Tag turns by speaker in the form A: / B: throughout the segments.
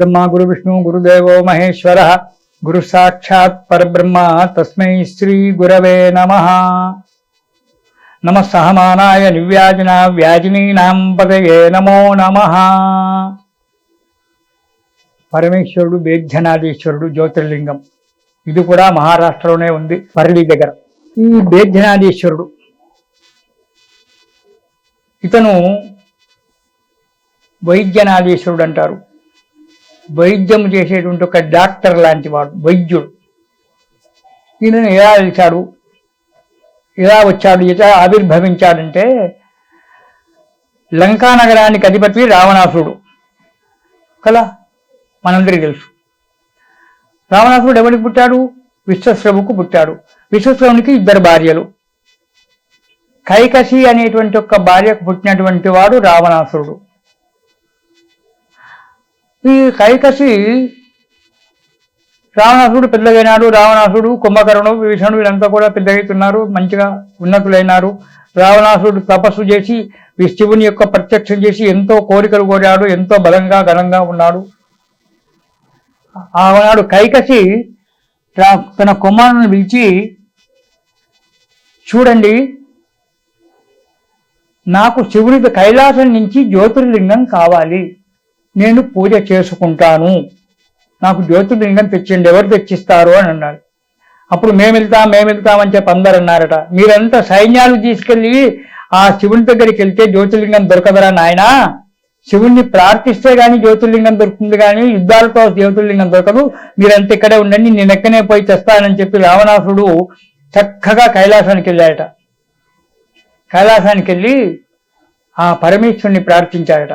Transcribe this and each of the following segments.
A: ब्रह्मा गुरु विष्णु गुरुदेवो महेश्वर गुरु साक्षात् परब्रह्म तस्मै श्री गुरवे नमः। नमः सहमानाय निव्याजना व्याजिनीनां पतये नमो नमः। పరమేశ్వరుడు బేధ్యనాథీశ్వరుడు జ్యోతిర్లింగం ఇది కూడా మహారాష్ట్రలోనే ఉంది, పర్లి దగ్గర. ఈ బేధ్యనాథీశ్వరుడు ఇతను వైద్యనాథీశ్వరుడు అంటారు. వైద్యం చేసేటువంటి ఒక డాక్టర్ లాంటి వాడు, వైద్యుడు. ఈయనను ఎలా వెలిచాడు, ఎలా వచ్చాడు, ఎలా ఆవిర్భవించాడంటే లంకా నగరానికి అధిపతి రావణాసురుడు కదా, మనందరికీ తెలుసు. రావణాసురుడు ఎవరికి పుట్టాడు? విశ్వశ్రవుకు పుట్టాడు. విశ్వశ్రవునికి ఇద్దరు భార్యలు. కైకసి అనేటువంటి ఒక భార్యకు పుట్టినటువంటి వాడు రావణాసురుడు. ఈ కైకసి రావణాసురుడు పెద్దగైనాడు. రావణాసురుడు, కుంభకర్ణుడు, విభీషణుడు వీళ్ళంతా కూడా పెద్దగైతున్నారు, మంచిగా ఉన్నతులైనారు. రావణాసురుడు తపస్సు చేసి శివుని యొక్క ప్రత్యక్షం చేసి ఎంతో కోరికలు కోరాడు, ఎంతో బలంగా ఘనంగా ఉన్నాడు. ఆనాడు కైకసి తన కుమారుని పిలిచి, చూడండి, నాకు శివునికి కైలాసం నుంచి జ్యోతిర్లింగం కావాలి, నేను పూజ చేసుకుంటాను, నాకు జ్యోతిర్లింగం తెచ్చండి, ఎవరు తెచ్చిస్తారు అని అన్నాడు. అప్పుడు మేము వెళ్తామని చెప్పి అందరు అన్నారట. మీరంతా సైన్యాలు తీసుకెళ్ళి ఆ శివుని దగ్గరికి వెళ్తే జ్యోతిర్లింగం దొరకదరా నాయనా, శివుణ్ణి ప్రార్థిస్తే గాని జ్యోతిర్లింగం దొరుకుతుంది, కానీ యుద్ధాలతో జ్యోతిర్లింగం దొరకదు, మీరంతా ఇక్కడే ఉండండి, నేను ఎక్కనే పోయి తెస్తానని చెప్పి రావణాసుడు చక్కగా కైలాసానికి వెళ్ళాడట. కైలాసానికి వెళ్ళి ఆ పరమేశ్వరుని ప్రార్థించాడట.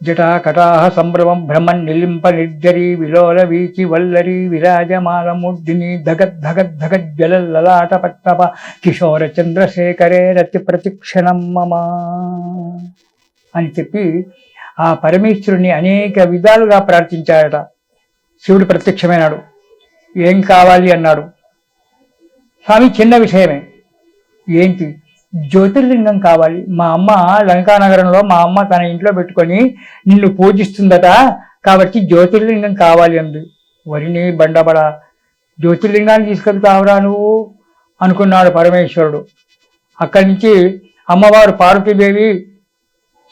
A: జటా కటాహ సంభ్రమం భ్రమన్ నిలింప నిర్జరి విలోల వీచి వల్లరి విరాజమాల మూర్ధిని ధగద్ధగద్ధగజ్జలలాట పట్టప కిశోర చంద్రశేఖరే రతి ప్రతిక్షణం మమ అని చెప్పి ఆ పరమేశ్వరుని అనేక విధాలుగా ప్రార్థించాడట. శివుడు ప్రత్యక్షమైనాడు. ఏం కావాలి అన్నాడు. స్వామి, చిన్న విషయమే. ఏంటి? జ్యోతిర్లింగం కావాలి. మా అమ్మ లంకానగరంలో మా అమ్మ తన ఇంట్లో పెట్టుకొని నిన్ను పూజిస్తుందట, కాబట్టి జ్యోతిర్లింగం కావాలి అంది. వరిని బండబడ, జ్యోతిర్లింగాన్ని తీసుకెళ్తావురా నువ్వు అనుకున్నాడు పరమేశ్వరుడు. అక్కడి నుంచి అమ్మవారు పార్వతీదేవి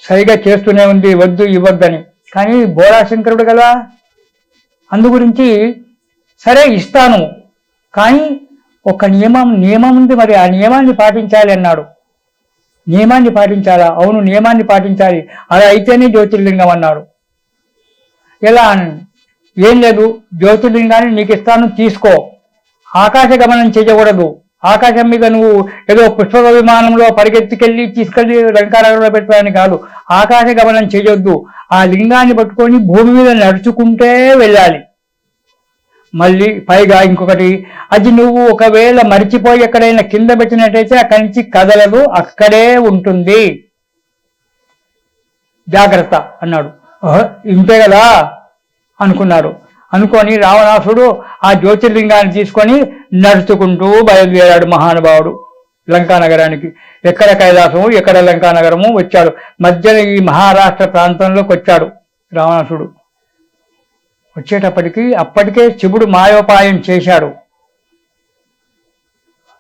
A: సరిగా చేస్తూనే ఉంది, వద్దు ఇవ్వద్దని. కానీ బోళాశంకరుడు కదా, అందు గురించి సరే ఇస్తాను, కానీ ఒక నియమం ఉంది, మరి ఆ నియమాన్ని పాటించాలి అన్నాడు. నియమాన్ని పాటించాలా? అవును, నియమాన్ని పాటించాలి, అలా అయితేనే జ్యోతిర్లింగం అన్నాడు. ఎలా అని? ఏం లేదు, జ్యోతిర్లింగాన్ని నీకు ఇస్తాను, తీసుకో. ఆకాశ గమనం చేయకూడదు. ఆకాశం మీద నువ్వు ఏదో పుష్పక విమానంలో పరిగెత్తుకెళ్ళి తీసుకెళ్ళి లంకానగరంలో పెట్టాలని కాదు, ఆకాశ గమనం చేయొద్దు. ఆ లింగాన్ని పట్టుకొని భూమి మీద నడుచుకుంటే వెళ్ళాలి. మళ్ళీ పైగా ఇంకొకటి, అది నువ్వు ఒకవేళ మరిచిపోయి ఎక్కడైనా కింద పెట్టినట్టయితే అక్కడి నుంచి కదలదు, అక్కడే ఉంటుంది, జాగ్రత్త అన్నాడు. ఇంతే కదా అనుకున్నాడు. అనుకొని రావణాసుడు ఆ జ్యోతిర్లింగాన్ని తీసుకొని నడుచుకుంటూ బయలుదేరాడు మహానుభావుడు లంకానగరానికి. ఎక్కడ కైలాసము, ఎక్కడ లంకానగరము వచ్చాడు. మధ్యన ఈ మహారాష్ట్ర ప్రాంతంలోకి వచ్చాడు రావణాసుడు. వచ్చేటప్పటికి అప్పటికే శివుడు మాయోపాయం చేశాడు.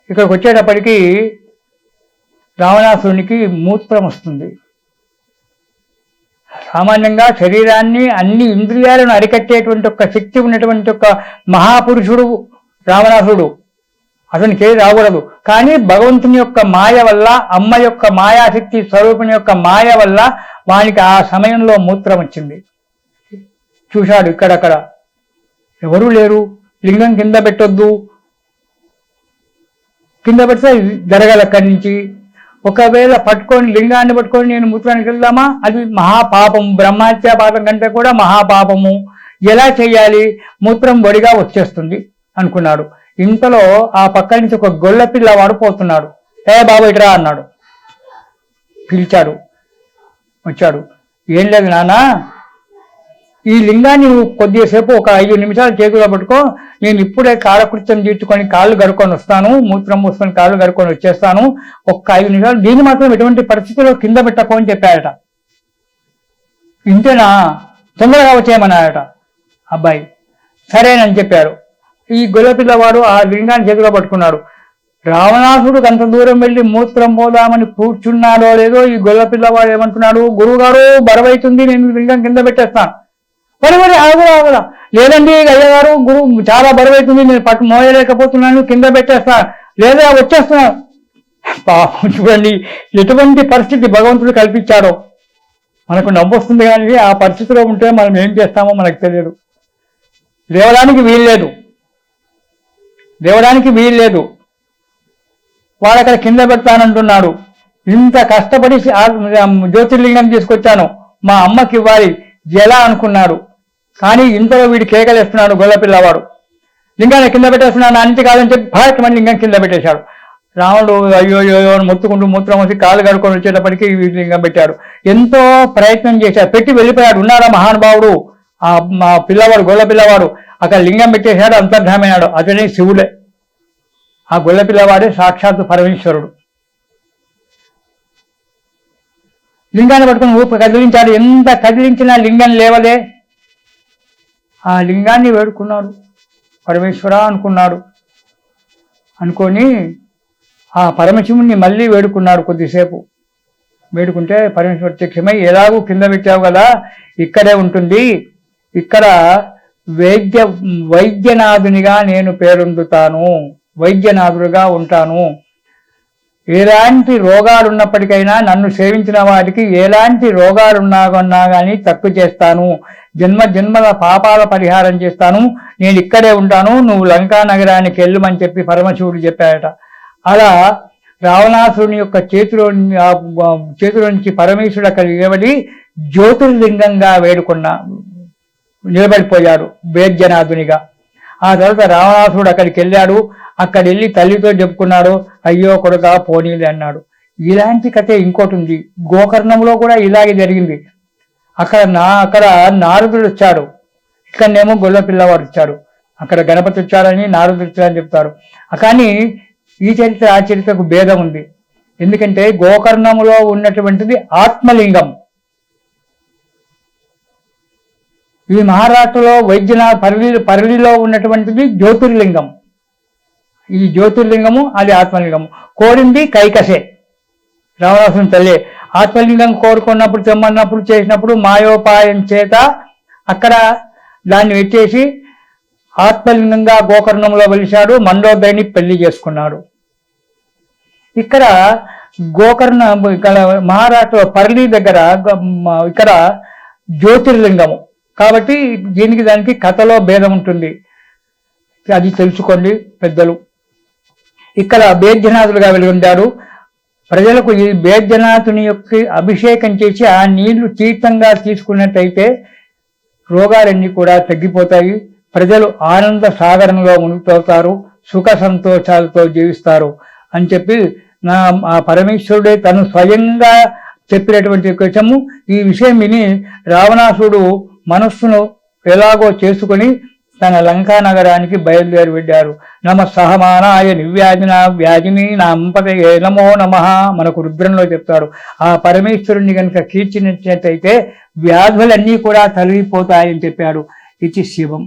A: ఇక్కడికి వచ్చేటప్పటికి రావణాసురునికి మూత్రం వస్తుంది. సామాన్యంగా శరీరాన్ని, అన్ని ఇంద్రియాలను అరికట్టేటువంటి ఒక శక్తి ఉన్నటువంటి ఒక మహాపురుషుడు రావణాసురుడు. అతనికి రాకూడదు, కానీ భగవంతుని యొక్క మాయ వల్ల, అమ్మ యొక్క మాయాశక్తి స్వరూపుని యొక్క మాయ వల్ల వానికి ఆ సమయంలో మూత్రం వచ్చింది. చూశాడు, ఇక్కడక్కడ ఎవరూ లేరు, లింగం కింద పెట్టొద్దు, కింద పెడితే జరగాలి అక్కడి నుంచి. ఒకవేళ పట్టుకొని లింగాన్ని పట్టుకొని నేను మూత్రానికి వెళ్దామా, అది మహాపాపం, బ్రహ్మహత్యా పాపం కంటే కూడా మహాపాపము. ఎలా చేయాలి? మూత్రం బొడిగా వచ్చేస్తుంది అనుకున్నాడు. ఇంతలో ఆ పక్క నుంచి ఒక గొల్ల పిల్లవాడు పోతున్నాడు. ఏ బాబు ఇట్రా అన్నాడు. పిలిచాడు, వచ్చాడు. ఏం లేదు నాన్న, ఈ లింగాన్ని నువ్వు కొద్దిసేపు ఒక 5 నిమిషాలు చేతిలో పట్టుకో, నేను ఇప్పుడే కాలకృత్యం తీర్చుకొని కాళ్ళు గడుకొని వస్తాను, మూత్రం మూసుకొని కాళ్ళు గడుకొని వచ్చేస్తాను, ఒక్క 5 నిమిషాలు, దీన్ని మాత్రం ఎటువంటి పరిస్థితిలో కింద పెట్టకో అని చెప్పాడట. ఇంతేనా? తొందరగా వచ్చేయమన్నాడట అబ్బాయి. సరేనని చెప్పాడు. ఈ గొల్లపిల్లవాడు ఆ లింగాన్ని చేతిలో పట్టుకున్నాడు. రావణాసుడు అంత దూరం వెళ్ళి మూత్రం పోదామని కూర్చున్నాడో లేదో ఈ గొల్లపిల్లవాడు ఏమంటున్నాడు, గురువుగారు బరువైతుంది, నేను లింగం కింద పెట్టేస్తాను. మరి ఆగురా, లేదండి అయ్యగారు, గురువు చాలా బరువైతుంది, నేను మోయలేకపోతున్నాను, కింద పెట్టేస్తాను, లేదా వచ్చేస్తున్నాను. పాపం చూడండి ఎటువంటి పరిస్థితి భగవంతుడు కల్పించాడో. మనకు నవ్వొస్తుంది కానీ ఆ పరిస్థితిలో ఉంటే మనం ఏం చేస్తామో మనకు తెలియదు. లేవడానికి వీల్లేదు. వాడు అక్కడ కింద పెడతానంటున్నాడు. ఇంత కష్టపడి జ్యోతిర్లింగం తీసుకొచ్చాను, మా అమ్మకి ఇవ్వాలి ఎలా అనుకున్నాడు. కానీ ఇంతలో వీడి కేకలేస్తున్నాడు గొల్లపిల్లవాడు. లింగాన్ని కింద పెట్టేస్తున్నాడు, అన్నిటి కాదని చెప్పి భారతమని లింగం కింద పెట్టేశాడు. రాముడు అయ్యో మొత్తుకుంటూ మూత్రం వచ్చి కాలు కడుక్కొని వచ్చేటప్పటికి వీడి లింగం పెట్టాడు. ఎంతో ప్రయత్నం చేశాడు, పెట్టి వెళ్ళిపోయాడు. ఉన్నాడా మహానుభావుడు, మా పిల్లవాడు గొల్లపిల్లవాడు అక్కడ లింగం పెట్టేశాడు, అంతర్ధామైనాడు. అతనే శివుడే. ఆ గొల్లపిల్లవాడే సాక్షాత్తు పరమేశ్వరుడు. లింగాన్ని పట్టుకుని ఊపి కదిలించాడు. ఎంత కదిలించినా లింగం లేవలే. ఆ లింగాన్ని వేడుకున్నాడు, పరమేశ్వర అనుకున్నాడు. అనుకొని ఆ పరమశివుణ్ణి మళ్ళీ వేడుకున్నాడు. కొద్దిసేపు వేడుకుంటే పరమేశ్వరుడు ప్రత్యక్షమై, ఎలాగూ కింద పెట్టావు కదా, ఇక్కడే ఉంటుంది, ఇక్కడ వైద్యనాథునిగా నేను పేరొందుతాను, వైద్యనాథుడుగా ఉంటాను. ఎలాంటి రోగాలు ఉన్నప్పటికైనా నన్ను సేవించిన వాటికి ఎలాంటి రోగాలు ఉన్నా కానీ తక్కువ చేస్తాను, జన్మల పాపాల పరిహారం చేస్తాను, నేను ఇక్కడే ఉంటాను, నువ్వు లంకా నగరానికి వెళ్ళమని చెప్పి పరమశివుడు చెప్పాడట. అలా రావణాసురుని యొక్క చేతిలో నుంచి పరమేశ్వరుడు అక్కడ నిలబడి జ్యోతిర్లింగంగా నిలబడిపోయాడు వేద్యనాథునిగా. ఆ తర్వాత రావణాసురుడు అక్కడికి వెళ్ళాడు. అక్కడ వెళ్ళి తల్లితో చెప్పుకున్నాడు, అయ్యో కొడుక పోనీలే అన్నాడు. ఇలాంటి కథ ఇంకోటి ఉంది, గోకర్ణంలో కూడా ఇలాగే జరిగింది. అక్కడ నారదుడు వచ్చాడు, ఇక్కడనేమో గొల్ల పిల్లవాడు వచ్చాడు. అక్కడ గణపతి వచ్చాడని నారదుడు వచ్చాడని చెప్తారు. కానీ ఈ చరిత్ర ఆ చరిత్రకు భేదం ఉంది. ఎందుకంటే గోకర్ణంలో ఉన్నటువంటిది ఆత్మలింగం, ఈ మహారాష్ట్రలో వైద్యనాథ్ పరలిలో ఉన్నటువంటిది జ్యోతిర్లింగం. ఈ జ్యోతిర్లింగము అది ఆత్మలింగము. కోరింది కైకసే, రావణాసుని తల్లి. ఆత్మలింగం కోరుకున్నప్పుడు తెమ్మన్నప్పుడు చేసినప్పుడు మాయోపాయం చేత అక్కడ దాన్ని పెట్టేసి ఆత్మలింగంగా గోకర్ణంలో వెలిశాడు. మండోదరిని పెళ్లి చేసుకున్నాడు. ఇక్కడ ఇక్కడ మహారాష్ట్ర పర్లి దగ్గర ఇక్కడ జ్యోతిర్లింగము కాబట్టి దానికి కథలో భేదం ఉంటుంది, అది తెలుసుకోండి పెద్దలు. ఇక్కడ బేద్యనాథులుగా వెలుగొందాడు. ప్రజలకు ఈ బేద్యనాథుని యొక్క అభిషేకం చేసి ఆ నీళ్లు తీర్థంగా తీసుకున్నట్టయితే రోగాలన్నీ కూడా తగ్గిపోతాయి. ప్రజలు ఆనంద సాగరంలో మునిగిపోతారు, సుఖ సంతోషాలతో జీవిస్తారు అని చెప్పి ఆ పరమేశ్వరుడే తను స్వయంగా చెప్పినటువంటి విషయము. ఈ విషయం విని రావణాసుడు మనస్సును ఎలాగో చేసుకుని తన లంకా నగరానికి బయలుదేరి వెళ్ళారు. నమ సహమానాయ నివ్యాధిన వ్యాధిని నాంపతే నమో నమః మనకు రుద్రంలో చెప్తాడు. ఆ పరమేశ్వరుణ్ణి కనుక కీర్తించినట్లయితే వ్యాధులన్నీ కూడా తొలగిపోతాయని చెప్పాడు. ఇది శివం.